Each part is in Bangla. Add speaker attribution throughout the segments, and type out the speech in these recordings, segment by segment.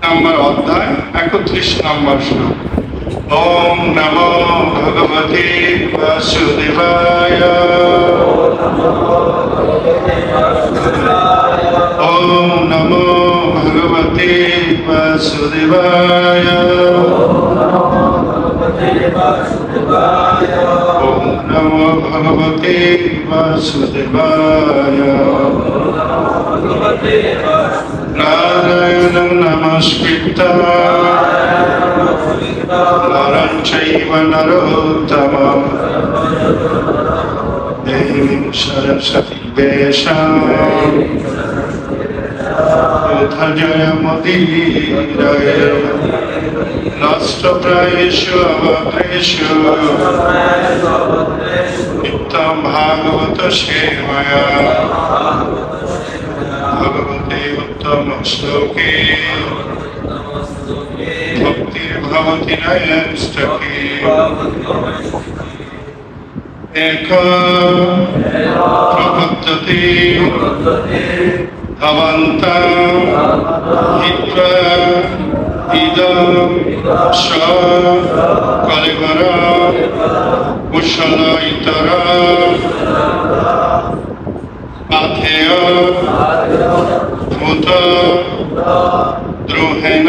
Speaker 1: নম্বর অধ্যায় 31 নম্বর শ্লোক। ওম নমো ভগবতে বাসুদেবায়। ওম নমো ভগবতে বাসুদেবায়। ওম নমো ভগবতে বাসুদেবায়। নারায়ণং নমস্কৃত্য নরং চৈব নরোত্তমং দেবীং সরস্বতী দেশাং যমুদীরয়ে নষ্টপ্রায়েষু অভদ্রেষু নিত্যং ভাগবত সেবয়া ভগবতে উত্তম শ্লোকে ভক্তির্ভবতি নৈষ্ঠকে। এক প্রপদ্যতে ভবন্तं হিত্বা ইদং স কলেবরং কুশলইতরং পাথেয় ভূত দ্রোহেণ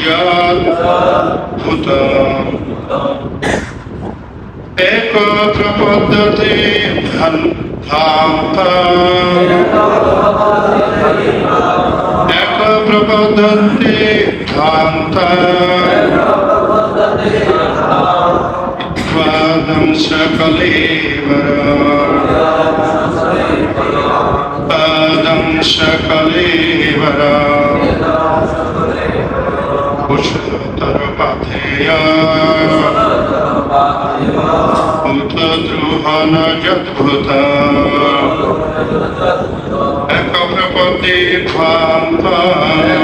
Speaker 1: যৎ ভূতম। এক প্রপদ্যতে এক প্রপদ্যতে ধ্যান্তাদং সকলেবর কুশলতর পাথেয় ভূত দ্রোহণ যদ্ভূত। এক প্রপদে ধ্যান্তাদং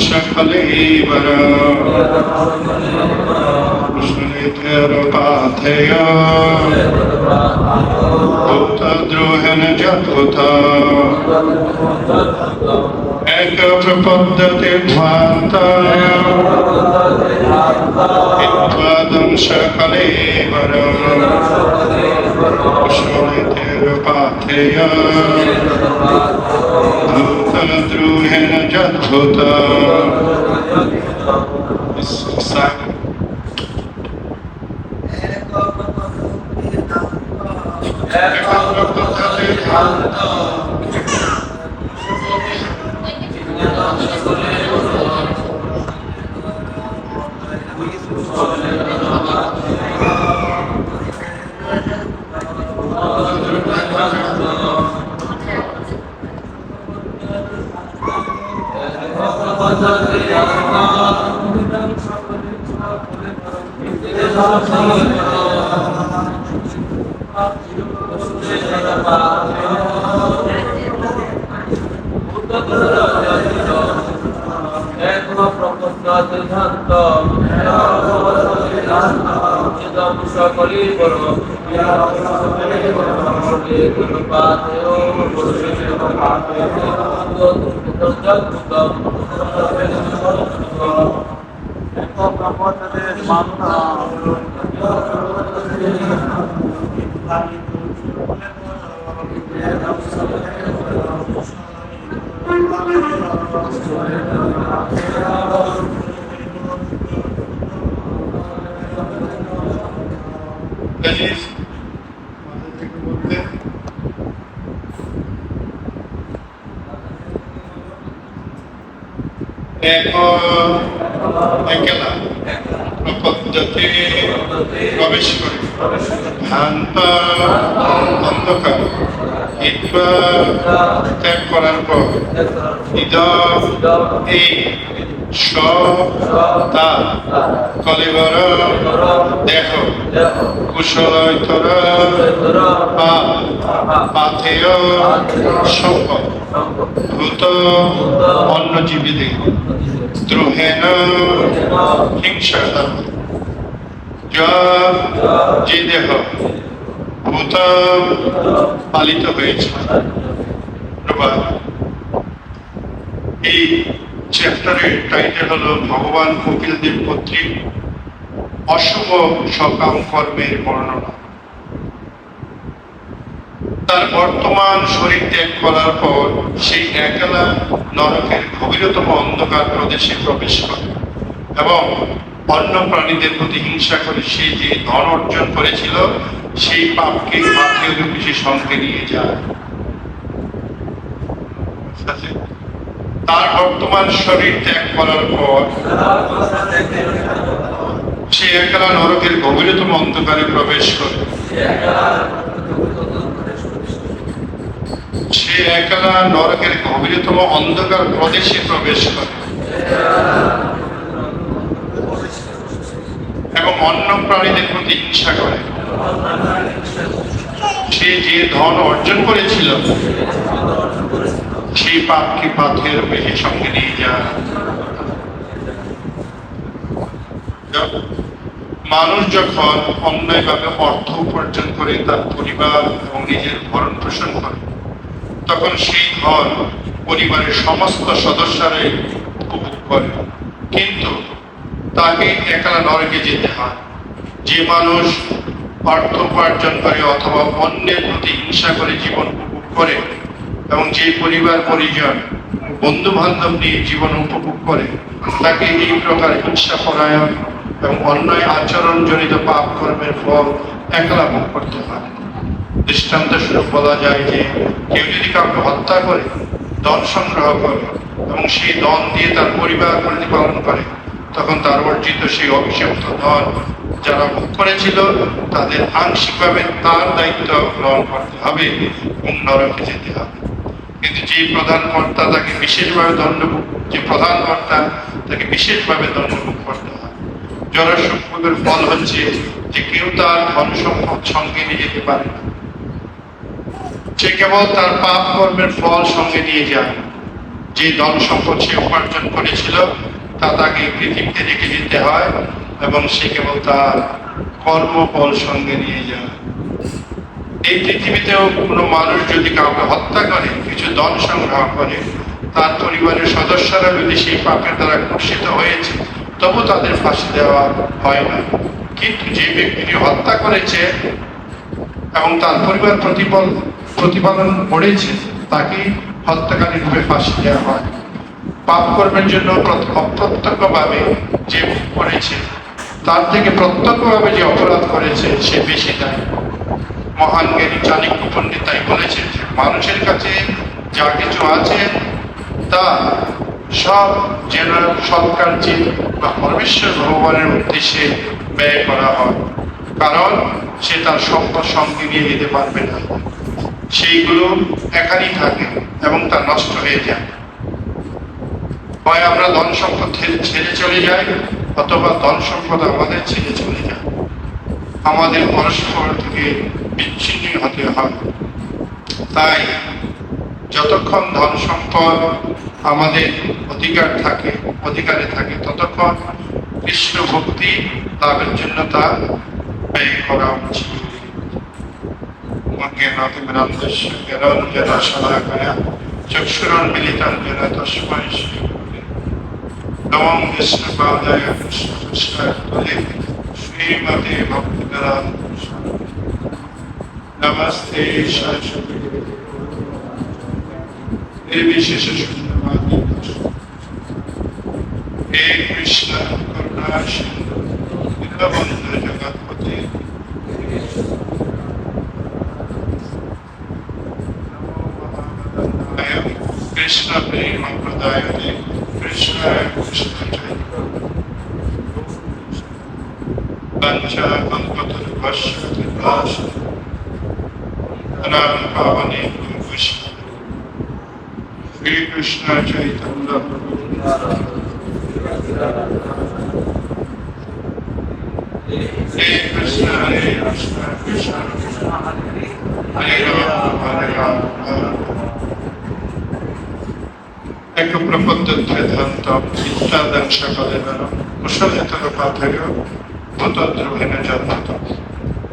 Speaker 1: সকলেবর কুশলেতর পাথেয় ভূত দ্রোহণ যদ্ভূত। এক প্রপদ্যতে ধ্যান্তাদং সকলেবর কুশলেতর পাথেয় ভূত দ্রোহণ যদ্ভূত। প্রপদ্যতে প্রবেশ করে ভ্রান্ত অন্ধকার হিত্বা ত্যাগ করার পর এই তা কলেবর দেহ কুশলইতর পাথেয় সম্পদ ভূত অন্নজীবীদের দ্রোহেণ হিংসা যে দেহ ভূত পালিত হয়েছে। এই চ্যাপ্টারের টাইটেল হলো ভগবান কপিল দেব কর্তৃক অশুভ সকাম কর্মের বর্ণনা। তার বর্তমান শরীর ত্যাগ করার পর সেই একলা নরকের গভীরতম অন্ধকার প্রদেশে প্রবেশ করে এবং অন্য প্রাণীদের প্রতি হিংসা করে সে যে ধন অর্জন করেছিল সেই পাপকে পাথেয় রূপে সে সঙ্গে নিয়ে যায়। তার বর্তমান শরীর ত্যাগ করার পর সে একলা নরকের গভীরতম অন্ধকারে প্রবেশ করে। সে একলা নরকের গভীরতম অন্ধকার প্রদেশে প্রবেশ করে এবং অন্য প্রাণীদের প্রতি হিংসা করে। সে যে ধন অর্জন করেছিল সেই পাপকে পাথের বেশি সঙ্গে নিয়ে যায়। মানুষ যখন অন্যায়ভাবে অর্থ উপার্জন করে তার পরিবার এবং নিজের ভরণ পোষণ করে তখন সেই ধন পরিবারের সমস্ত সদস্যরাই উপভোগ করে, কিন্তু তাকে একলা নরকে যেতে হয়। যে মানুষ অর্থ উপার্জন করে অথবা অন্যের প্রতি হিংসা করে জীবন উপভোগ করে এবং যে পরিবার পরিজন বন্ধু বান্ধব নিয়ে জীবন উপভোগ করে তাকে এই প্রকার হিংসা পরায়ণ এবং অন্যায় আচরণ জনিত পাপ কর্মের ফল একলা ভোগ করতে হয়। দৃষ্টান্ত স্বরূপ বলা যায় যে কেউ যদি কাউকে হত্যা করে ধন সংগ্রহ করে এবং সেই ধন দিয়ে তার পরিবার প্রতিপালন করে তখন তার অর্জিত সেই অভিশপ্ত ধন যারা ভোগ করেছিল তাদের আংশিকভাবে তার দায়িত্ব গ্রহণ করতে হবে এবং নরকে যেতে হবে। কিন্তু যে প্রধান কর্তা তাকে বিশেষভাবে দণ্ডভোগ করতে হয়। জড়সুখভোগের ফল হচ্ছে যে কেউ তার ধন সম্পদ সঙ্গে নিয়ে যেতে পারে না, সে কেবল তার পাপ কর্মের ফল সঙ্গে নিয়ে যায়। যে ধন সম্পদ সে উপার্জন করেছিল তা তাকে পৃথিবীতে রেখে যেতে হয় এবং সে কেবল তার কর্মফল সঙ্গে নিয়ে যায়। এই পৃথিবীতেও কোনো মানুষ যদি কাউকে হত্যা করে কিছু ধন সংগ্রহ করে তার পরিবারের সদস্যরা যদি সেই পাপের দ্বারা কুৎসিত হয়েছে তবু তাদের ফাঁসি দেওয়া হয় না। কিন্তু যে ব্যক্তিটি হত্যা করেছে এবং তার পরিবার প্রতিপালন করেছে তাকে হত্যাকারী রূপে ফাঁসি দেওয়া হয়। পাপ কর্মের জন্য অপ্রত্যক্ষভাবে যে ভোগ করেছে তার থেকে প্রত্যক্ষভাবে যে অপরাধ করেছে সে বেশি দায়ী। মহান জ্ঞানী চাণক্য পণ্ডিত তাই বলেছেন যে মানুষের কাছে যা কিছু আছে তা সব যেন সৎকার্যে বা পরমেশ্বর ভগবানের উদ্দেশ্যে ব্যয় করা হয়, কারণ সে তার সম্পদ সঙ্গে নিয়ে যেতে পারবে না। সেইগুলো এখানেই থাকে এবং তা নষ্ট হয়ে যায়। হয় আমরা ধন সম্পদ ছেড়ে চলে যাই অথবা ধন সম্পদ আমাদের ছেড়ে চলে যায়। আমাদের পরস্পর থেকে বিচ্ছিন্ন হতে হয়। তাই যতক্ষণ ধন সম্পদ আমাদের অধিকারে থাকে ততক্ষণ কৃষ্ণ ভক্তি লাভের জন্য তা ব্যয় করা উচিত। চক্ষুরন্মিলিতাঞ্জন তস্মৈ নমঃ বিষ্ণুপাদায় কৃষ্ণপৃষ্ঠায় শ্রীমতে ভক্তিবেদান্ত নমস্তে সরস্বতী বিশেষ শূন্যবাদী হে কৃষ্ণ করুণা সিন্ধু দীনবন্ধু জগৎপতি কৃষ্ণ প্রেম প্রদায়তে কৃষ্ণায় কৃষ্ণ বাঞ্ছা কল্পতরুভ্যশ্চ কৃপাসি অনামি পাবনে বৈষ্ণবে শ্রী কৃষ্ণ চৈতন্য প্রভু হরে কৃষ্ণ কৃষ্ণ কৃষ্ণ হরে রাম এক প্রপদ্যধ্যান্ত চিত্তাদং সকলেন কুশলেতর পাথেয় ভূতদ্রোহিণ জন্মত।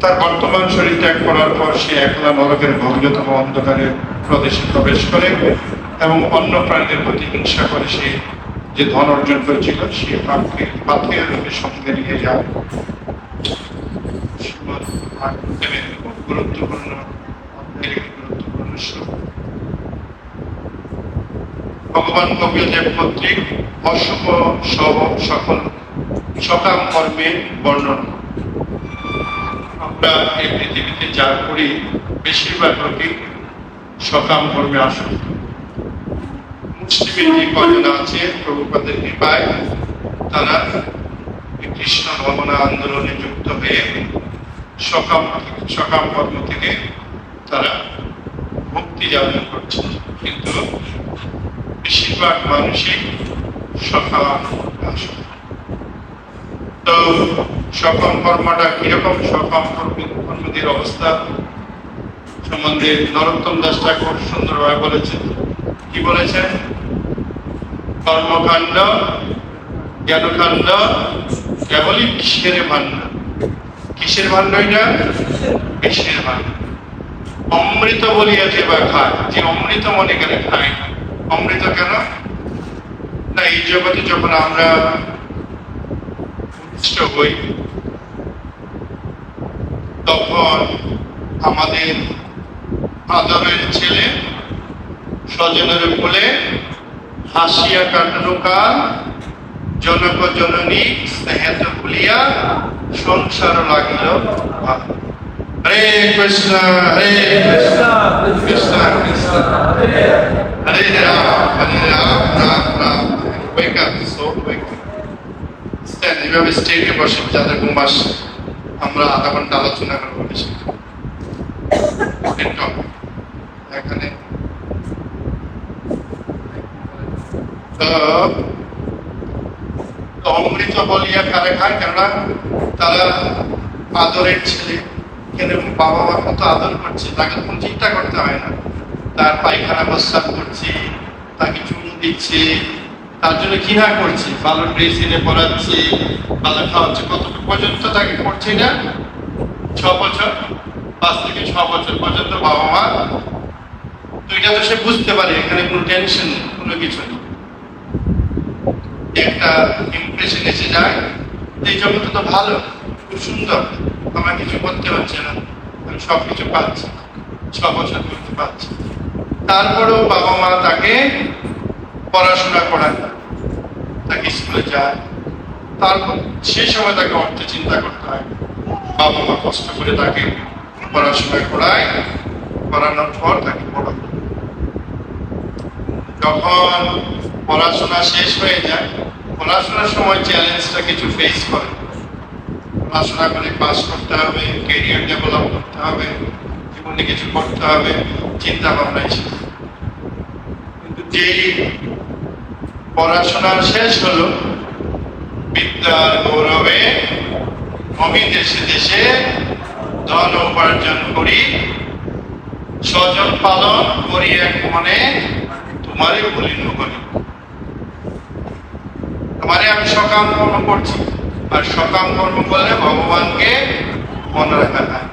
Speaker 1: তার বর্তমান শরীর ত্যাগ করার পর সে একলা নরকের গভীরতম অন্ধকারের প্রদেশে প্রবেশ করে এবং অন্য প্রাণীদের প্রতি হিংসা করে সে যে ধন অর্জন করেছিল সে পাপকে পাথেয় রূপে সঙ্গে নিয়ে যায়। গুরুত্বপূর্ণ গুরুত্বপূর্ণ ভগবান কপিলদেব কর্তৃক অশুভ সব সকল সকাম কর্মের বর্ণনা। আমরা এই পৃথিবীতে যা করি বেশিরভাগ লোকই সকাম কর্মে আসক্ত। মুসলিমের যে কজন আছে প্রভুপাদের কৃপায় তারা কৃষ্ণ ভাবনা আন্দোলনে যুক্ত হয়ে সকাম কর্ম থেকে তারা মুক্তি যাপন করছে, কিন্তু বেশিরভাগ মানুষই সকাম আসক্ত। তো সকাম কর্মটা কিরকম, সকাম কর্মীদের অবস্থা সম্বন্ধে নরোত্তম দাস ঠাকুর সুন্দরভাবে বলেছেন। কি বলেছেন? কর্মকাণ্ড জ্ঞানকাণ্ড কেবলই কিসের ভাণ্ড। কিসের ভাণ্ড? এটা কিসের ভাণ্ড। অমৃত বলিয়াছে বা খায়, যে অমৃত মনে করে খায়। অমৃত কেন না, এই জগতে যখন আমরা হই তখন আমাদের আদরের ছেলে স্বজনের কোলে হাসিয়া কাটানো কাল, জনক জননী স্নেহেত ভুলিয়া সংসার লাগিল। Hare Krishna Hare Krishna Krishna Krishna Hare Ram Ram Ram. Wake up soul, wake up. এইভাবে স্টেজে বসে যাদের ঘুম আসে আমরা আধা ঘন্টা আলোচনা করবো এখানে। অমৃত বলিয়া কারে খায়? কেননা তারা আদরের ছেলে, কেন বাবা মার মতো আদর করছে, তাকে কোনো চিন্তা করতে হয় না। তার পায়খানা প্রস্রাব করছে, তাকে চুমু দিচ্ছে, তার জন্য কি না করছি, ভালো ড্রেস এনে পড়াচ্ছি, ভালো খাওয়াচ্ছে। কত পর্যন্ত তাকে করছে না? 6 বছর, 5 থেকে 6 বছর পর্যন্ত বাবা মা। তো এটা তো সে বুঝতে পারে এখানে কোনো টেনশন নেই, কোনো কিছু নেই। একটা ইমপ্রেশন এসে যায় এই জগৎ তো ভালো, খুব সুন্দর, আমার কিছু করতে হচ্ছে না, আমি সবকিছু পাচ্ছি, 6 বছর করতে পারছি। তারপরেও বাবা মা তাকে পড়াশোনা করায়, তাকে স্কুলে যায়। তারপর সেই সময় তাকে অর্থে চিন্তা করতে হয়। বাবা মা কষ্ট করে তাকে পড়াশোনা করায়, করানোর পর তাকে পড়ানো। যখন পড়াশোনা শেষ হয়ে যায়, পড়াশোনার সময় চ্যালেঞ্জটা কিছু ফেস করে। পড়াশোনা করে পাস করতে হবে, ক্যারিয়ার ডেভেলপ করতে হবে, জীবনে কিছু করতে হবে, চিন্তা ভাবনা এসে। কিন্তু যেই পড়াশোনা শেষ হলো, বিদ্যার গৌরবে আমি দেশে দেশে ধন উপার্জন করি, স্বজন পালন করি এক মনে, তোমারই বলিল করি। তোমারে আমি সকাম কর্ম করছি, আর সকাম কর্ম করলে ভগবানকে মনে রাখা যায়।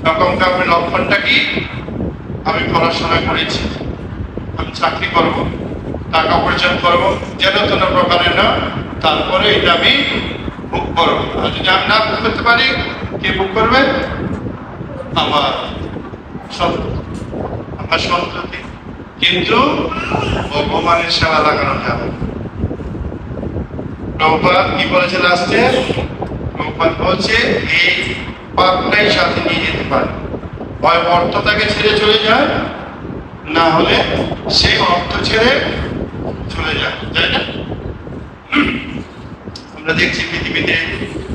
Speaker 1: সকাম কর্মের লক্ষণটা কি? আমি পড়াশোনা করেছি, আমি চাকরি করব, টাকা উপার্জন করবো, যেন কোনো প্রকারের না, তারপরে এটা আমি ভোগ করবো। আর যদি আমি না ভোগ করতে পারি, কে ভোগ করবে? আমার সন্ততি। কিন্তু ভগবানের সেবা লাগানো যাবে। প্রভুপাদ কি বলেছে লাস্টে? প্রভুপাদ বলছে এই পাপটাই সাথে নিয়ে যেতে পারে, হয় অর্থ তাকে ছেড়ে চলে যায়, না হলে সেই অর্থ ছেড়ে চলে যায়, তাই না? আমরা দেখছি পৃথিবীতে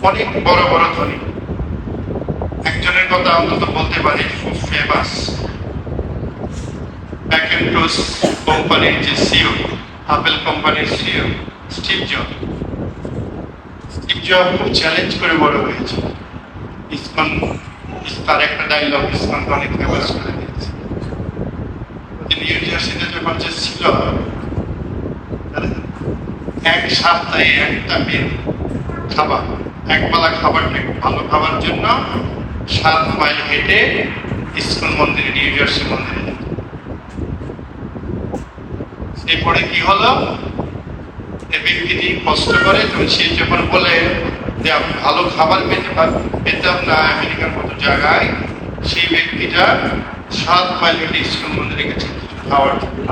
Speaker 1: অনেক বড় বড় ধনী। একজনের কথা অন্তত বলতে পারি, খুব ফেমাস ম্যাকিন্টশ কোম্পানির যে সিইও, অ্যাপল কোম্পানির CEO Steve job. Steve job খুব চ্যালেঞ্জ করে বড় হয়েছে। ইসকন, তার একটা ডায়লগ ইসকনকে অনেক ফেমাস করে দিয়েছে। নিউ জার্সিতে যখন যে ছিল, এক সপ্তাহে একটা মেয়ে খাবার একবেলা খাবারটা একটু ভালো খাবার জন্য 7 মাইল হেঁটে ইস্কন মন্দিরে, নিউ জার্সি মন্দিরে যেত। এরপরে কি হলো, এই ব্যক্তিটি কষ্ট করে, তো সে যখন বলে যে আমি ভালো খাবার পেতাম না আমেরিকার মতো জায়গায়, সেই ব্যক্তিটা 7 মাইল হেঁটে ইস্কন মন্দিরে গেছে খাওয়ার জন্য।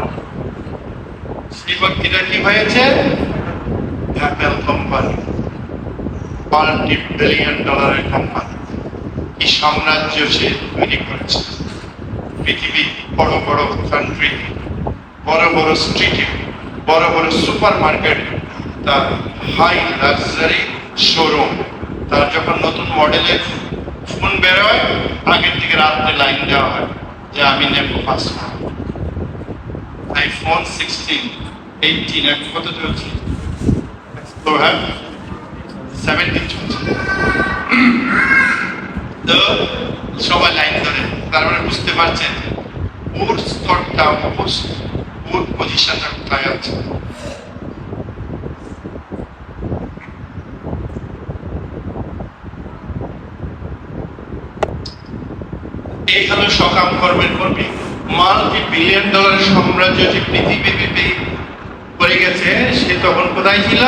Speaker 1: সেই ব্যক্তিটা কি হয়েছে, অ্যাপেল কোম্পানি, $multi-billion কোম্পানি, কি সাম্রাজ্য সে তৈরি করেছে পৃথিবীর বড় বড় কান্ট্রি, বড় বড় স্ট্রিটে, বড় বড় সুপার মার্কেট, তার হাই লাক্সারি শোরুম। তার যখন নতুন মডেলের ফোন বেরোয়, আগের থেকে রাত্রে লাইন দেওয়া হয় যে আমি নেব ফার্স্ট আইফোন 16, 18, এখন কত চলছে, তো হ্যাঁ 17 চলছে। তো সবাই লাইন ধরে, তার মানে বুঝতে পারছেন ওর স্তরটা, ওর পজিশনটা কোথায় আছে। এই হলো সকাম কর্মের কর্মী। $multi-billion সাম্রাজ্য যে পৃথিবীতে করে গেছে, সে তখন কোথায় ছিল,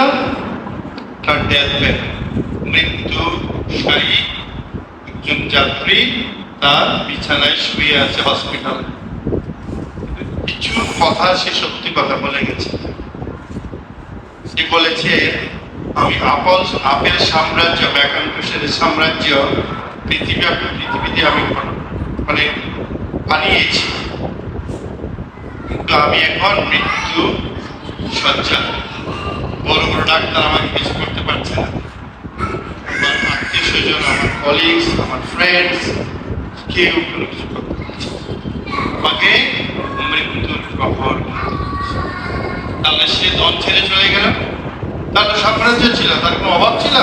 Speaker 1: তার ডেথবেড, মৃত্যুশায়ী একজন যাত্রী তার বিছানায় শুয়ে আছে হসপিটালে। কিছু কথা সে সত্যি কথা বলে গেছে। সে বলেছে আমি আপেল সাম্রাজ্য, ম্যাকান্টোসের সাম্রাজ্য পৃথিবীতে আমি মানে বানিয়েছি, কিন্তু আমি এখন মৃত্যু সজ্জা, বড় বড় ডাক্তার আমাকে কিছু করতে পারছে না, আমার আত্মীয় স্বজন, আমার কলিগস, আমার ফ্রেন্ডস, কেউ কোনো কিছু করতে পারছে না, আমাকে মৃত্যুর প্রহর। তাহলে সে দল ছেড়ে চলে গেল, তার তো সাম্রাজ্য ছিল, তার কোনো অভাব ছিল।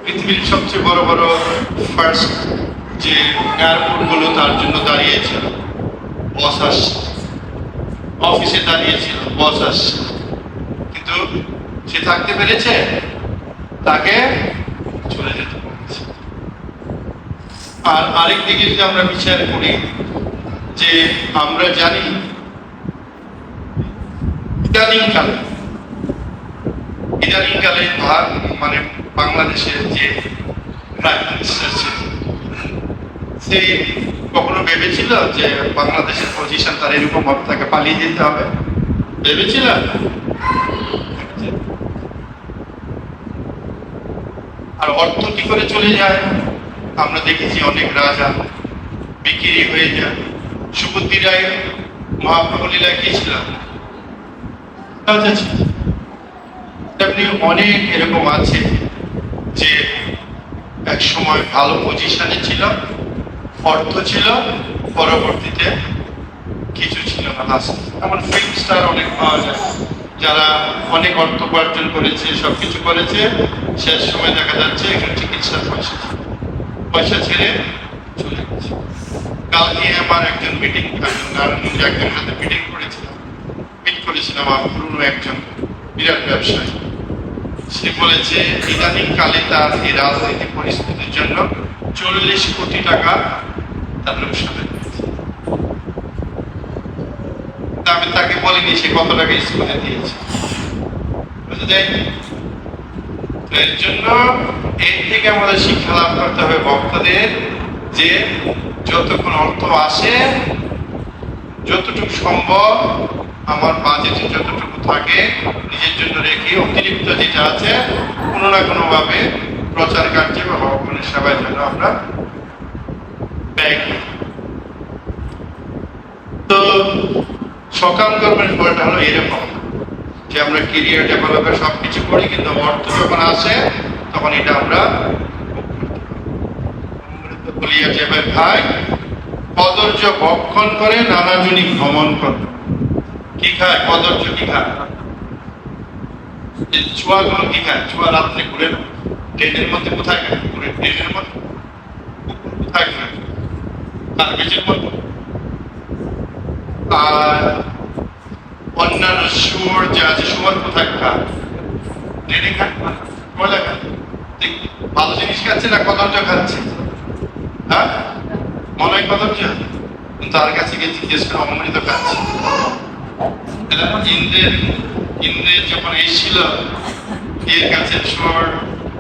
Speaker 1: পৃথিবীর সবচেয়ে বড় বড় ফার্স্ট যে এয়ারপোর্ট গুলো তার জন্য দাঁড়িয়েছিল, বস আসছে, অফিসে দাঁড়িয়েছিল, বস আসছে, কিন্তু সে থাকতে পেরেছে, তাকে চলে যেতে পেরেছে। আর আরেক দিকে যদি আমরা বিচার করি, যে আমরা জানি ইদানিংকালে মানে বাংলাদেশের যে প্রাইম মিনিস্টার ছিল, সে কখনো ভেবেছিল যে বাংলাদেশের পজিশন তার এরকম হবে, তাকে পালিয়ে যেতে হবে, ভেবেছিল? আর অর্থ কি করে চলে যায়, আমরা দেখেছি অনেক রাজা বিক্রি হয়ে যায়। সুবুদ্ধি রায় মহাপ্রভু লীলায় কি ছিল, রাজা ছিল। তেমনি অনেক এরকম আছে যে এক সময় ভালো পজিশনে ছিল, অর্থ ছিল, পরবর্তীতে কিছু ছিল না। এমন ফিল্ম স্টার অনেক পাওয়া যায়, যারা অনেক অর্থ উপার্জন করেছে, সবকিছু করেছে, শেষ সময় দেখা যাচ্ছে এখানে চিকিৎসার পয়সা ছেড়ে চলে গেছে। কালকে আমার একজন একজনের সাথে মিট করেছিলাম, আমার পুরনো একজন বিরাট ব্যবসায়ী। সে বলেছে ইদানিং কালে তার এই রাজনৈতিক পরিস্থিতির জন্য 40 কোটি টাকা তার লোকসান হয়েছে। আমি তাকে বলিনি সে কত টাকা স্কুলে দিয়েছে, বুঝতে যায়নি। এর জন্য এর থেকে আমাদের শিক্ষা লাভ করতে হবে ভক্তদের, যে যতক্ষণ অর্থ আসে, যতটুকু সম্ভব আমার বাজেটে যতটুকু থাকে নিজের জন্য রেখে, অতিরিক্ত যেটা আছে কোনো না কোনো ভাবে প্রচার কার্যে বা ভগবানের সেবার জন্য আমরা ব্যয় করি। তো সকাম কর্মের ফলটা হলো এরকম, যে আমরা কেরিয়ার ডেভেলপে সবকিছু করি, কিন্তু অর্থ যখন আসে তখন এটা আমরা বলিয়া যাবে ভাই, কদর্য ভক্ষণ করে নানাজনই ভ্রমণ করে। কি খায় কদর্য, কি খায় চুয়াগুলো, কি খায় চুয়া রাত্রে ঘুরে ট্রেনের মধ্যে, কোথায় ঘুরে ট্রেনের মধ্যে, কোথায় ঘুরে গার্বেজের মধ্যে। আর অন্যান্য শুয়োর যে আছে, শুয়োর কোথায় খায়, ট্রেনে খায়, ময়লা খায়। ভালো জিনিস খাচ্ছে না কদর্য খাচ্ছে? হ্যাঁ, মনে হয় কদর্য। তার কাছে গিয়ে জিজ্ঞেস করে অমৃত খাচ্ছে। ইন্দ্রের যখন এসেছিল এর কাছে সুর,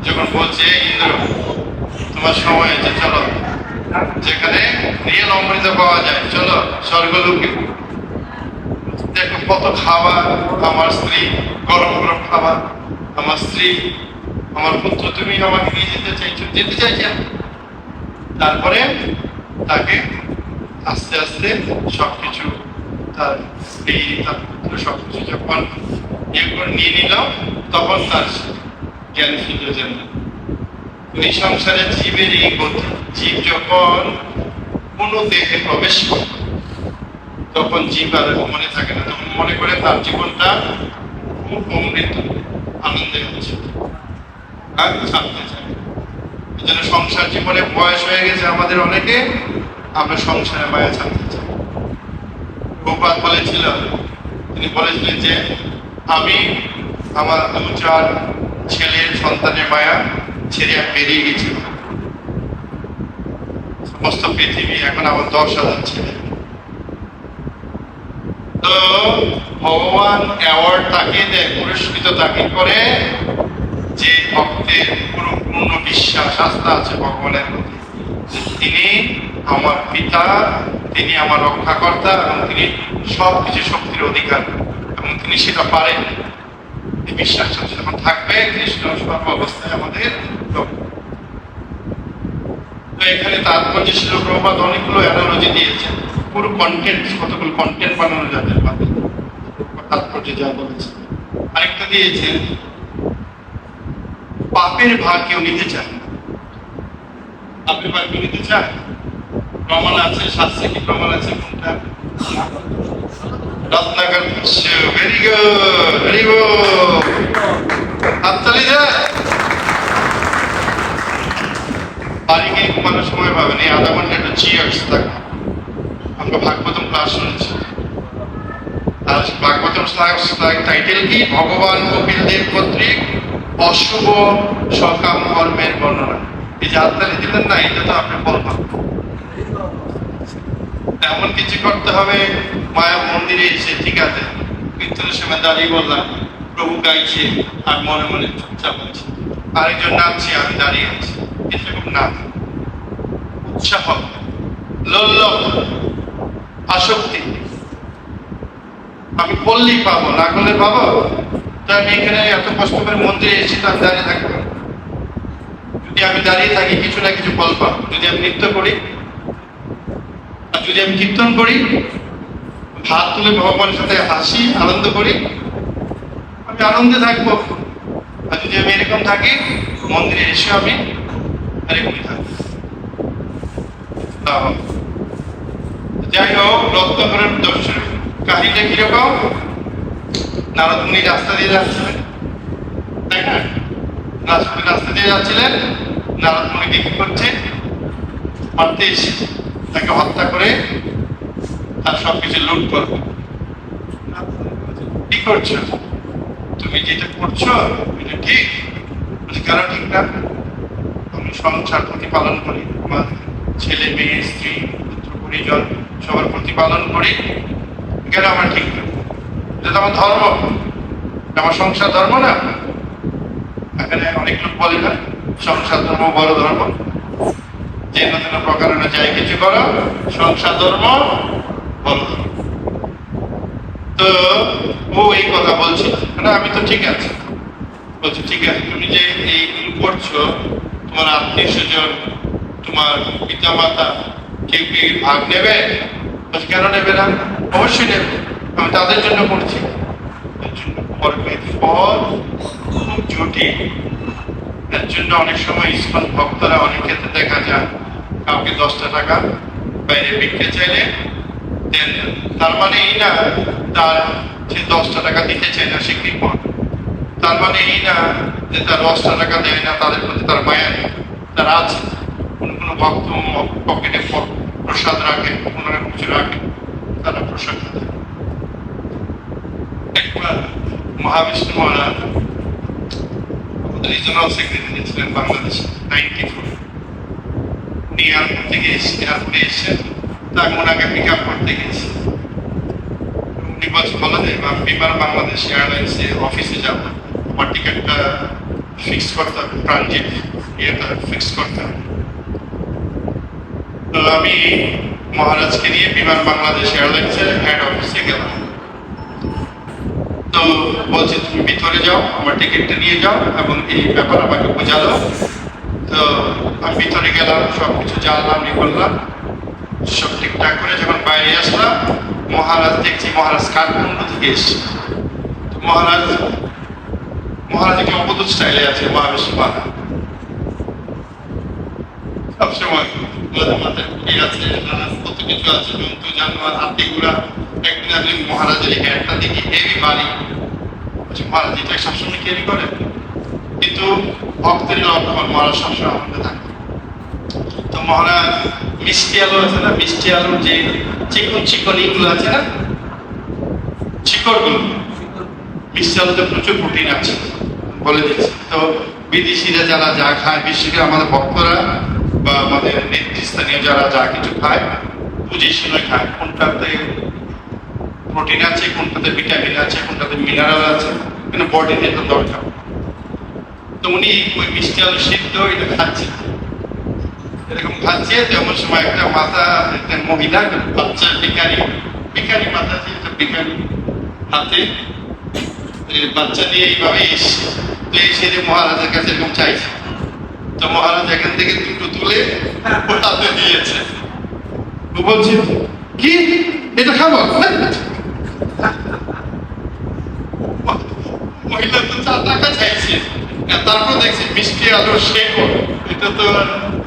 Speaker 1: যখন বলছে ইন্দ্র তোমার সময় হয়েছে, চলো যেখানে রিয়েল অমৃত পাওয়া যায়, চলো স্বর্গলোকে। দেখো কত খাবার, আমার স্ত্রী গরম গরম খাবার, আমার স্ত্রী, আমার পুত্র, তুমি আমাকে নিয়ে যেতে চাইছো, যেতে চাইছেন। তারপরে তাকে আস্তে আস্তে সবকিছু তার স্ত্রী, তার পুত্র সবকিছু যখন ইয়ে করে নিয়ে নিল, তখন তার জ্ঞান ফিরল যেন। এই সংসারে জীবের এই গতি, জীব যখন কোনো দেহে প্রবেশ করে তখন জীব আর মনে থাকে না, তখন মনে করে তার জীবনটা খুব অমৃত, আনন্দে হচ্ছে, আর ছাড়তে চায়। এই জন্য সংসার জীবনে বয়স হয়ে গেছে আমাদের অনেকে, আমরা সংসারে মায়া ছাড়তে চাই। গোপাল বলেছিল, তিনি বলেছিলেন যে আমি আমার 2-4 ছেলের সন্তানের মায়া ছেড়ে বেরিয়ে গেছি, সমস্ত পৃথিবী এখন আমার 10,000 ছেলে। তো ভগবান অ্যাওয়ার্ড তাকে দেয়, পুরস্কৃত তাকে করে যে ভক্তের পূর্ণ বিশ্বাস আস্থা আছে ভগবানের প্রতি, তিনি আমার পিতা, তিনি আমার রক্ষাকর্তা এবং তিনি সবকিছু শক্তির অধিকার এবং তিনি সেটা পারেন। এই বিশ্বাসটা যখন থাকবে, কৃষ্ণ সর্ব অবস্থায় আমাদের রক্ষা। তো এখানে তাৎপর্য ছিল, প্রভুপাদ অনেকগুলো অ্যানালজি দিয়েছেন, পুরো কন্টেন্ট, কতগুলো কন্টেন্ট বানানো যাবে তাৎপর্য যা বলেছে। আরেকটা দিয়েছেন, পাপের ভাগ কেউ নিতে চায় না। পাপের ভাগ কেউ নিতে চায়? প্রমাণ আছে, শাস্ত্রে কি প্রমাণ আছে? কোনটা? রত্নাকর ভাষ্য। ভেরি গুড, ভেরি গুড, হাততালি যায়। বাড়ি গিয়ে ঘুমানোর সময় পাবেন, এই আধা ঘন্টা একটা চিয়ার্স থাকে। আমরা ভাগবতম ক্লাস শুনেছি, আর ভাগবতম টাইটেল কি? ভগবান কপিল দেব কর্তৃক অশুভ সকাম কর্মের বর্ণনা। এই যে হাততালি দিলেন না, এটা তো আপনি বলবেন এমন কিছু করতে হবে। মায়া মন্দিরে এসে ঠিক আছে কীর্তনের সময় দাঁড়িয়ে বললাম, প্রভু গাইছে আর মনে মনে চুপচাপ আছে, আরেকজন নাচছে আমি দাঁড়িয়ে আছি, এরকম না। উৎসাহ, লোল্লভ, আসক্তি, আমি বললেই পাবো, না করলে পাবো। তো আমি এখানে এত কষ্ট করে মন্দিরে এসেছি, তো আমি দাঁড়িয়ে থাকবো। যদি আমি দাঁড়িয়ে থাকি কিছু না কিছু ফল পাবো। যদি আমি নৃত্য করি আর যদি আমি কীর্তন করি, হাত তুলে ভগবানের সাথে হাসি, আনন্দ করি, আমি আনন্দে থাকবো। আর যদি আমি এরকম থাকি, মন্দিরে এসে আমি এরকমই থাকবো। যাই হোক, রত্নাকরের দর্শন কাহিনীটা কিরকম? নারদ মুনি রাস্তা দিয়ে যাচ্ছিলেন, তাই না? রাস্তা দিয়ে যাচ্ছিলেন, নারদ মুনি কি করছে? মারতে এসে তাকে হত্যা করে তার সবকিছু লুট করবে। কি করছো তুমি? যেটা করছো এটা ঠিক? কেন ঠিক না? আমি সংসার প্রতিপালন করি, আমার ছেলে মেয়ে স্ত্রী পুত্র পরিজন সবার প্রতিপালন করি, কেন আমার ঠিক না? এটা তো আমার ধর্ম, আমার সংসার ধর্ম না। এখানে অনেক লোক বলে না সংসার ধর্ম বড় ধর্ম, যে নতুন প্রকারণে যাই কিছু করো, সংসার ধর্ম বড় ধর্ম। তো ও এই কথা বলছিল না, আমি তো ঠিক আছে বলছি, ঠিক আছে তুমি যে এইগুলো করছো, তোমার আত্মীয় স্বজন, তোমার পিতা মাতা কেউ কি ভাগ নেবে? কেন নেবে না? অবশ্যই নেবে, আমি তাদের জন্য করছি। কর্মের ফল খুব জটিল, এর জন্য অনেক সময় ইসকন ভক্তরা অনেক ক্ষেত্রে দেখা যায় কাউকে 10টা টাকা বাইরে বিক্রি চাইলে দেন, তার মানে এই না তার যে 10টা টাকা দিতে চায় না সে কৃপণ, তার মানে এই না যে তার 10টা টাকা দেয় না তাদের প্রতি তার মায়া নেই, তার আছে। কোনো কোনো ভক্ত পকেটে প্রসাদ রাখে, কোনো কিছু রাখে, তারা প্রসাদ দেয়। একবার মহাবিষ্ণু মহারাজ রিজনাল সেক্রেটারি ছিলেন বাংলাদেশে 94। উনি এয়ারপোর্ট থেকে এয়ারপোর্টে এসেছেন, তা আমি ওনাকে পিক আপ করতে গেছি। উনি বলছে বলো যে আমি বিমান বাংলাদেশ এয়ারলাইন্সে অফিসে যাব, আমার টিকিটটা ফিক্স করতে হবে, ট্রানজিট ইয়েটা ফিক্স করতে হবে। তো আমি মহারাজকে নিয়ে বিমান বাংলাদেশ এয়ারলাইন্সের হেড অফিসে গেলাম। তো বলছে তুমি ভিতরে যাও, আমার টিকিটটা নিয়ে যাও এবং এই ব্যাপার আমাকে বোঝালো। তো আমি ভিতরে গেলাম, সবকিছু জানলাম, ই করলাম, সব ঠিকঠাক করে যখন বাইরে আসলাম, মহারাজ দেখছি মহারাজ কাঠমান্ডু থেকে এসছে। মহারাজ একটি অবধূত স্টাইলে আছে, মহাবেশী মাথা সবসময় মাথায় ঠিক আছে, কত কিছু আছে, জন্তু জানোয়ার হাতি ঘোড়া। একদিন আমি মহারাজের হ্যান্ডটা দেখি হেভি বাড়ি, মহারাজ এটা সবসময় ক্যারি করে, কিন্তু ভক্তের লক্ষণ মহারাজ সবসময় আমাদের থাকে। তো মহারাজ মিষ্টি আলু আছে না, মিষ্টি আলুর যে চিকন চিকন ইগুলো আছে না, শিকড়গুলো, মিষ্টি আলুতে প্রচুর প্রোটিন আছে বলে দিচ্ছে। তো বিদেশিরা যারা যা খায়, বিশেষ করে আমাদের ভক্তরা বা আমাদের নেতৃস্থানীয় যারা যা কিছু খায় বুঝে শুনে খায়, কোনটাতে প্রোটিন আছে, কোনটাতে ভিটামিন আছে, কোনটাতে মিনারেল আছে, কিন্তু বডিতে তো দরকার। তো উনি ওই মিষ্টি আলু সিদ্ধ এটা খাচ্ছে, এরকম খাচ্ছে। তেমন সময় একটা মাথা, একটা মহিলা, বাচ্চা ভিখারি মাথা, একটা ভিখারি হাতে বাচ্চা নিয়ে এইভাবে এসছে। তো এসে যে মহারাজের কাছে এরকম চাইছে, তো মহারাজ এখান থেকে দুটো তুলে হাতে দিয়েছে। ও বলছে কি এটা খাবো? মহিলা তো 4 টাকা চাইছে, তারপর দেখছি মিষ্টি আলু শেকো, এটা তো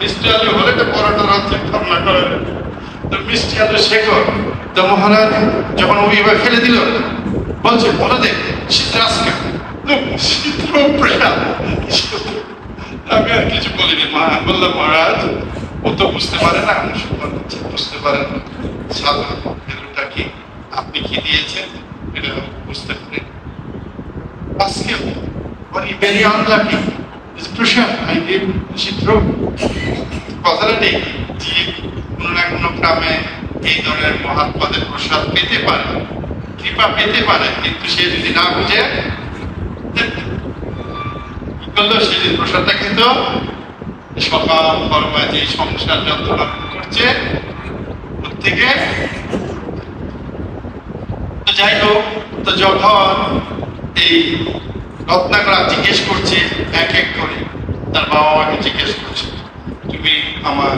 Speaker 1: মিষ্টি আলু হলে তো পরোটা রাজ্যে ঠান্ডা করে, তো মিষ্টি আলু শেকো। তো মহারাজ যখন ওইভাবে ফেলে দিল, বলছে বলে দে শীতরাজকে আমি আর কিছু বলিনি। বললাম মহারাজ ও তো বুঝতে পারে না, বুঝতে পারে না সাধারণটা কি, আপনি কি দিয়েছেন এটা বুঝতে পারেন। আজকে very unlucky is pressure I gave চিত্র কথাটা নেই যে কোনো না কোনো গ্রামে এই ধরনের মহাত্মাদের প্রসাদ পেতে পারে, কৃপা পেতে পারে, কিন্তু সে যদি না বুঝে কি করলো, সেদিন প্রসাদটা খেত সকাল কর্মায় যে সংসার যন্ত্রণা করছে প্রত্যেকে। তো যাই হোক, তো যখন এই রত্নাকর জিজ্ঞেস করছে এক এক করে, তার বাবা মাকে জিজ্ঞেস করছে তুমি আমার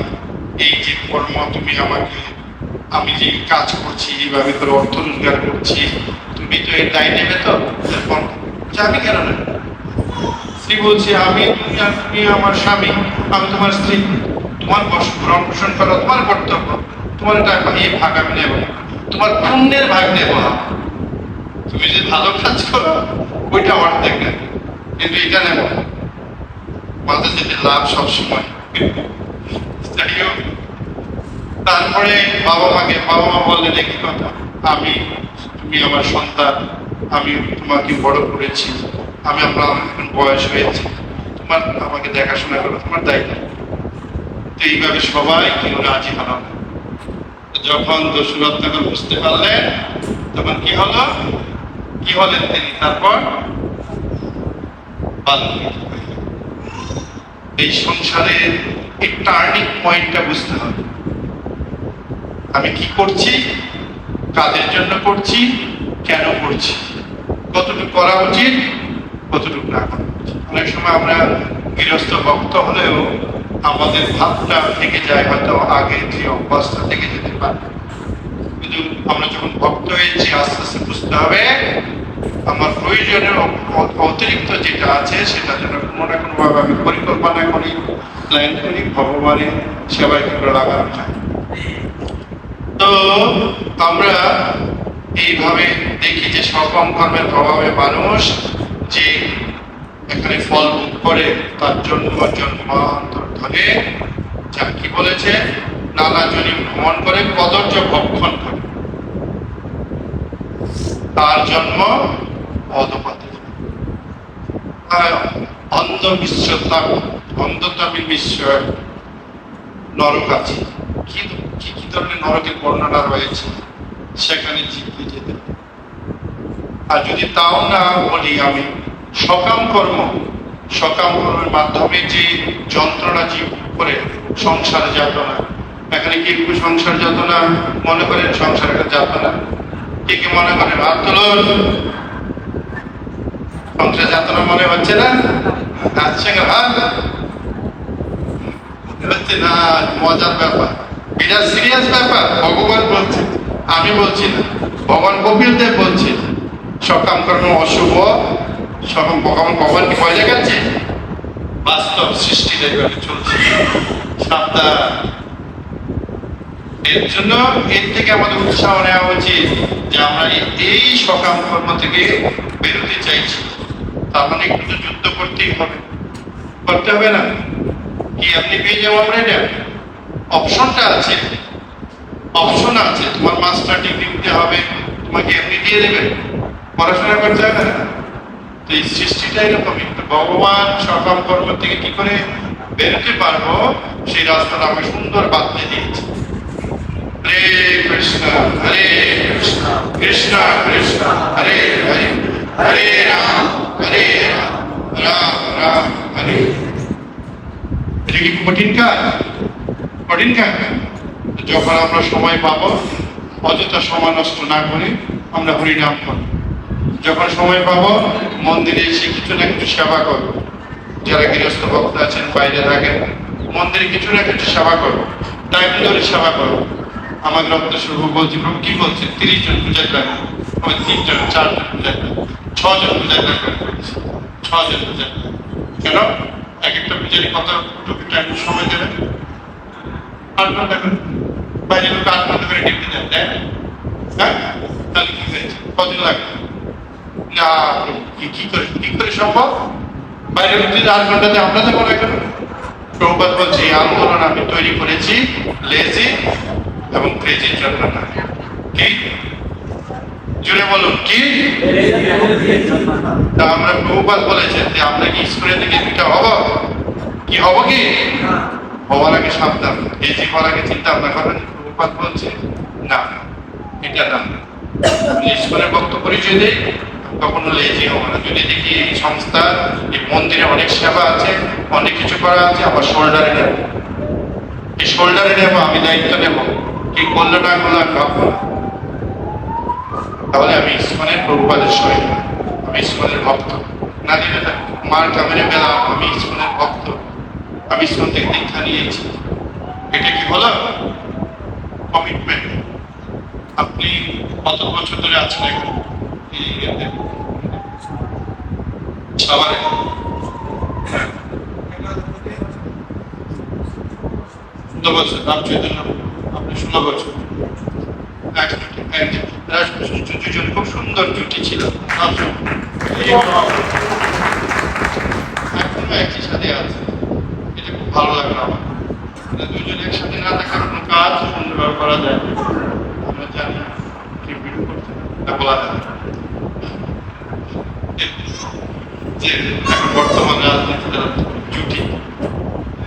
Speaker 1: এই যে কর্ম, তুমি আমাকে, আমি যে কাজ করছি এইভাবে করে অর্থ রোজগার করছি, তুমি তো এর দায় নেবে তো? আমি কেন নেব? স্ত্রী বলছে আমি, তুমি আমার স্বামী, আমি তোমার স্ত্রী, তোমার ভরণ পোষণ করা তোমার কর্তব্য, তোমার টাকা নিয়ে ভাগ আমি নেব, তোমার পুণ্যের ভাগ নেব। তুমি যে ভালো কাজ করো ওইটা অর্ধেক নেব, কিন্তু এটা নেব মাঝে যেতে লাভ সবসময়। যাই হোক, তারপরে বাবা মা বললেন একই কথা, তুমি আমার সন্তান, আমি তোমাকে বড় করেছি, আমি আপনার এখন বয়স হয়েছে, তোমার আমাকে দেখাশোনা করো, তোমার দায়িত্ব। তো এইভাবে সবাই কেউ রাজি হল। যখন দস্যুরত্নাকর বুঝতে পারলেন, তখন কি হলেন তিনি? তারপর এই সংসারের এই টার্নিং পয়েন্টটা বুঝতে হবে, আমি কি করছি, কাদের জন্য করছি, কেন করছি, কতটুকু করা উচিত, কতটুকু না করা উচিত। অনেক সময় আমরা গৃহস্থ ভক্ত হলেও আমাদের ভাবটা থেকে যায়, হয়তো আগে যে অভ্যাসটা থেকে যেতে পারে, কিন্তু আমরা যখন ভক্ত হয়েছি আস্তে আস্তে বুঝতে হবে আমার প্রয়োজনের অতিরিক্ত যেটা আছে সেটা যেন কোনো না কোনো ভাবে আমি পরিকল্পনা করি, প্ল্যান করি, ভগবানের সেবায় করে লাগানো যায়। তো আমরা এইভাবে দেখি যে সকম কর্মের প্রভাবে মানুষ যে এখানে ফল ভোগ করে, তার জন্মান্তর ধরে যা কি বলেছে, নানা জনি ভ্রমণ করে, কদর্য ভক্ষণ করে, তার জন্ম অধপতনে। অন্ধতামিল বিশ্ব নরক আছে। কি কি কি ধরনের নরকের বর্ণনা রয়েছে, সেখানে জীবকে যেতে হবে। আর যদি তাও না বলি, আমি সকাম কর্মের মাধ্যমে যে যন্ত্রণা জীব করে, সংসার যাতনা, এখানে কি সংসার যাতনা মনে করেন? সংসারের যাতনা কে কে মনে করেন? হাত তুলুন। সংসার যাতনা মনে হচ্ছে না? হচ্ছে না, মজার ব্যাপার, এটা সিরিয়াস ব্যাপার। ভগবান বলছে, আমি বলছি না, ভগবান কপিল দেব বলছে সকাম কর্ম অশুভ। ভগবান কি ভয় দেখাচ্ছে? বাস্তব সৃষ্টি চলছে, সাবধান। এর জন্য এর থেকে আমাদের উৎসাহ নেওয়া উচিত যে আমরা এই সকাম কর্ম থেকে বেরোতে চাইছি। তার মানে একটু তো যুদ্ধ করতেই হবে, করতে হবে না? কি আপনি পেয়ে যাবো আমরা? এটা অপশনটা আছে, অপশন আছে। তোমার মাস্টার ডিগ্রি দিতে হবে, তোমাকে এমনি দিয়ে দেবে, পড়াশোনা করতে হবে না। তো এই সৃষ্টিটা এরকমই। ভগবান সকাম কর্ম থেকে কি করে বেরোতে পারবো, সেই রাস্তাটা আমি সুন্দর বাতলে দিয়েছি। হরে কৃষ্ণ হরে কৃষ্ণ কৃষ্ণ কৃষ্ণ হরে হরে, হরে রাম হরে রাম রাম রাম হরে। এটা কি কঠিন কাজ? কঠিন কাজ। যখন আমরা সময় পাবো, অযথা সময় নষ্ট না করে আমরা হরিনাম করব। যখন সময় পাবো, মন্দিরে এসে কিছু না কিছু সেবা করবো। যারা গৃহস্থ ভক্ত আছেন, বাইরে থাকেন, মন্দিরে কিছু না কিছু সেবা করবো, টাইম ধরে সেবা করবো। আমার রক্ত শুরু বলছি, প্রভু কি বলছে? 30 জন পূজার টাকা, আমি 3 জন 4 জন পূজার টাকা, 6 জন পূজার টাকা করেছি। 6 জন পূজার টাকা কেন? এক একটা পূজারি কত টাইম সময় দেবেন? 8 ঘন্টা করে। বাইরে লোক 8 ঘন্টা করে ডিউটি দেন, দেয়? হ্যাঁ, তাহলে কি হয়েছে? কদিন লাগবে না? কি করে সম্ভব? বাইরে লোক যদি 8 ঘন্টাতে আমরা দেবো না কেন? প্রভুপাদ বলছে এই আন্দোলন আমি তৈরি করেছি লেজি এবং ক্রেজির জন্য না। কি জুড়ে বলুন, কি? তা আমরা প্রভুপাদ বলেছেন যে আমরা কি স্কুলে থেকে দুটা হব? কি হব? কি হওয়ার আগে সাবধান, এই যে হওয়ার আগে চিন্তা ভাবনা করেন। প্রভুপাদ বলছে না, এটা না। স্কুলের বক্তব্য পরিচয় দেয়, কখনো লেজি হবো না। যদি দেখি এই সংস্থা, এই মন্দিরে অনেক সেবা আছে, অনেক কিছু করা আছে, আবার শোল্ডারে নেব, এই শোল্ডারে নেব, আমি দায়িত্ব নেব, কি করলো না করলো আমি ভাববো না। তাহলে আমি ইসমানের প্রভুপাদের সহায়, আমি ইসমানের ভক্ত না। দিলে মার কামেরে বেলা, আমি ইসমানের ভক্ত, আমি ইসমান থেকে দীক্ষা নিয়েছি। এটা কি হলো? কমিটমেন্ট। আপনি কত বছর ধরে আছেন এখন? সবার 14 বছর। রাম চৈতন্য আপনি 16 বছর। দুজন খুব সুন্দর জুটি ছিল, এখনো একই সাথে আছে। এটা খুব ভালো লাগলো আমার। দুজন একসাথে না থাকার কোনো কাজ সুন্দরভাবে করা যায়, আমরা জানি বলা যায় যে এখন বর্তমান রাজনীতিতে জুটি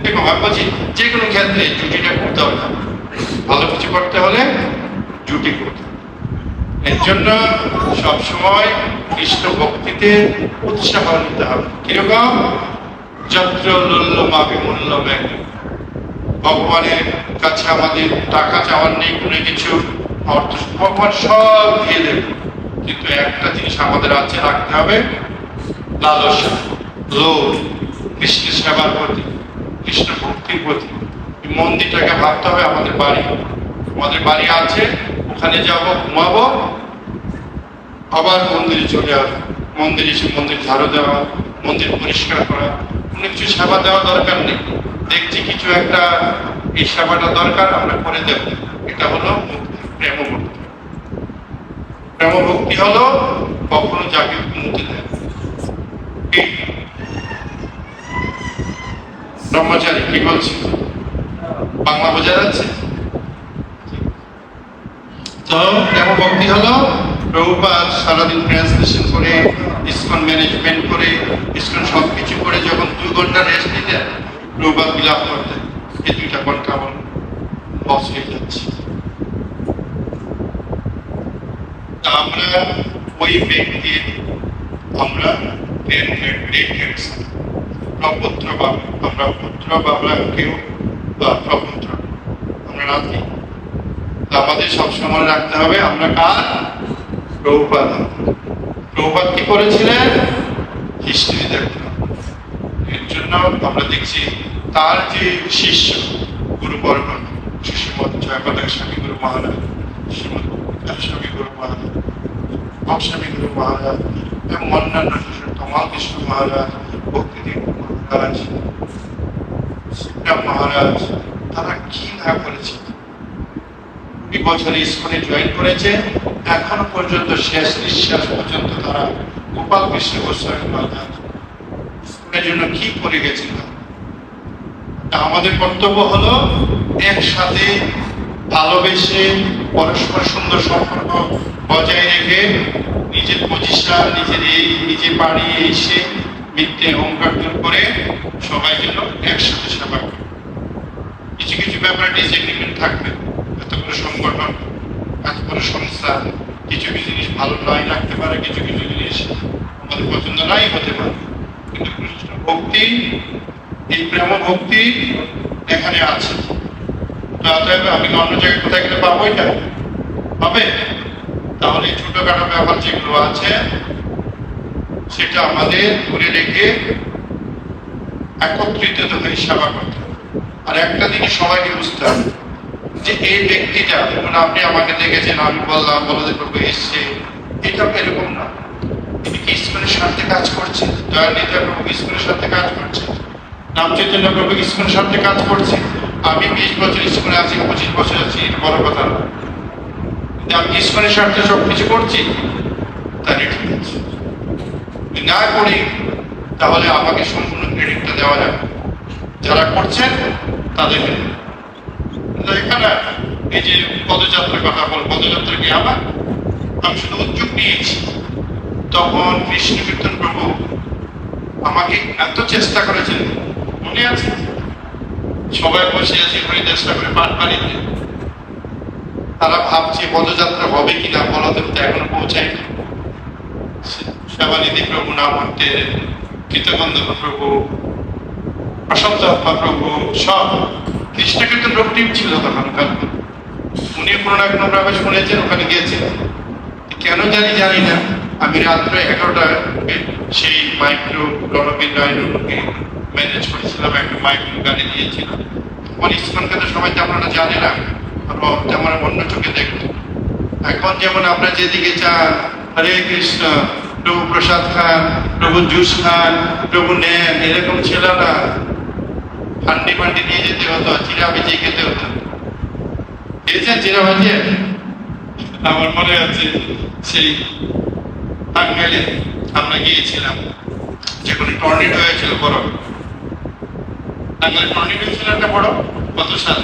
Speaker 1: এরকম আমি বলছি, যে কোনো ক্ষেত্রে জুটিটা করতে হবে। ভালো কিছু করতে হলে জুটি করতে হবে। এর জন্য সবসময় কৃষ্ণ ভক্তিতে উৎসাহ নিতে হবে। কিরকম? যত্র লুল্লমাপি মূল্য ব্যাগ। ভগবানের কাছে আমাদের টাকা চাওয়ার নেই, কোনো কিছু অর্থ ভগবান সব দিয়ে দেবে, কিন্তু একটা জিনিস আমাদের আছে, রাখতে হবে, লালসা, লোভ, কৃষ্ণ সেবার প্রতি, কৃষ্ণ ভক্তির প্রতি। মন্দিরটাকে ভাবতে হবে আমাদের বাড়ি। আমাদের বাড়ি আছে, ওখানে যাব, ঘুমাবো, আবার মন্দিরে চলে আসবো। মন্দিরে এসে মন্দির ঝাড়ু দেওয়া, মন্দির পরিষ্কার করা, কোনো কিছু সেবা দেওয়া দরকার নেই। দেখছি কিছু একটা এই সেবাটা দরকার, আমরা করে দেব। এটা হলো প্রেম ভক্তি। প্রেম ভক্তি হলো কখনো যাকে মুক্তি দেয়। ব্রহ্মচারী কি বলছি? বাংলা বোঝা যাচ্ছে তো? প্রেম ভক্তি হলো প্রভুপাদ সারাদিন ট্রান্সলেশন করে, ইসকন ম্যানেজমেন্ট করে, ইসকন সবকিছু করে যখন 2 ঘন্টা রেস্ট নিতেন, প্রভুপাদ বিলাপ করতেন এই 2টা ঘন্টা আমার লস হয়ে যাচ্ছে। আমরা ওই ব্যক্তির আমরা প্রপুত্র বা আমরা পুত্র বা আমরা কেউ বা প্রপুত্র আমরা নাতি। আমাদের সবসময় রাখতে হবে আমরা কার? প্রভুপাদ। প্রভুপাদ কি করেছিলেন? হিস্ট্রি দেখতে হবে। এর জন্য আমরা দেখছি তার যে শিষ্য গুরুবর্গ, শ্রীমৎ জয়প্রকাশ স্বামী গুরু মহারাজ, শ্রীমৎ স্বামী গুরু মহারাজ, স্বামী গুরু মহারাজ এবং অন্যান্য শিষ্য তমাল কৃষ্ণ মহারাজ, ভক্তিদেব মহারাজ, শিবরাম মহারাজ, তারা কি না করেছে। 20 বছর ইসকনে জয়েন করেছে, এখনো পর্যন্ত শেষ নিঃশ্বাস পর্যন্ত তারা গোপাল কৃষ্ণ গোস্বামী মহারাজ ইসকনের জন্য কি করে গেছিল। আমাদের কর্তব্য হলো একসাথে ভালোবেসে পরস্পর সুন্দর সম্পর্ক বজায় রেখে নিজের পজিশন, নিজে বাড়ি এসে মিথ্যে অহংকার দূর করে সবাই যেন একসাথে সেবা করে। কিছু কিছু ব্যাপারে ডিসএগ্রিমেন্ট থাকবে, এত বড় সংগঠন, এত বড় সংস্থা, কিছু কিছু জিনিস ভালো নাই লাগতে পারে, কিছু কিছু জিনিস আমাদের পছন্দ নাই হতে পারে, কিন্তু কৃষ্ণ ভক্তি, এই প্রেম ভক্তি এখানে আছে। অতএব আমি অন্য জায়গায় কোথায় গেলে পাবো এটা? হবে? তাহলে এই ছোটখাটো ব্যাপার যেগুলো আছে সেটা আমাদের ধরে রেখে একত্রিত হয়ে সেবা করতে হবে। আর একটা জিনিস সবাইকে বুঝতে হবে যে এই ব্যক্তিটা, যেমন আপনি আমাকে দেখেছেন, আমি বললাম বলদের প্রভু এসছে, এটা এরকম না। তিনি কি ইসকনের সাথে কাজ করছেন? দয়ানিধি প্রভু ইসকনের সাথে কাজ করছেন, রামচৈতন্য প্রভু ইসকনের সাথে কাজ করছে। আমি 20 বছর ইসকনে আছি, 25 বছর আছি, এটা বড় কথা না। কিন্তু আমি ইসকনের স্বার্থে সবকিছু করছি, তাহলে ঠিক আছে। না করি তাহলে আমাকে সম্পূর্ণ ক্রেডিটটা দেওয়া যাবে, যারা করছেন তাদেরকে। এখানে এই যে পদযাত্রার কথা বল, পদযাত্রা কি আমার, আমি শুধু উদ্যোগ নিয়েছি। তখন কৃষ্ণ কীর্তন প্রভু আমাকে এত চেষ্টা করেছেন, মনে আছে? সবাই বসে আছে চেষ্টা করে পাঠ পাড়িতে, তারা ভাবছে পদযাত্রা হবে কিনা, বলদেব তো এখনো পৌঁছায়নি। সেবানিধি প্রভু, নামহট্টে কৃতগন্ধর্ব প্রভু, প্রশান্ত প্রভু, সব কৃষ্ণ কীর্তন প্রভু টিম ছিল তখন। উনি কোনো না কোনো ভাবে শুনেছেন, ওখানে গিয়েছিলেন। কেন জানি না, আমি রাত্রে 11টায় সেই মাইক্রো রণবীর রায়কে ম্যানেজ করেছিলাম, একটা মাইক্রো গাড়ি দিয়েছিলাম। তখন ইসকনকে তো সবাই তেমন জানে না, তেমন অন্য চোখে দেখতো। এখন যেমন আপনার যেদিকে চান, হরে কৃষ্ণ, প্রভু প্রসাদ খান, প্রভু জুস খান, প্রভু নেন, এরকম ছিল না। হান্ডি মান্ডি নিয়ে যেতে হতো, চিরা ভিজিয়ে খেতে হতো। খেয়েছেন চিরা ভাজিয়ে? আমার মনে আছে সেই টাঙ্গাইলে আমরা গিয়েছিলাম, যেখানে টর্নেডো হয়েছিল বড়। টাঙ্গাইলে টর্নেডো হয়েছিল একটা বড়, কত সাল?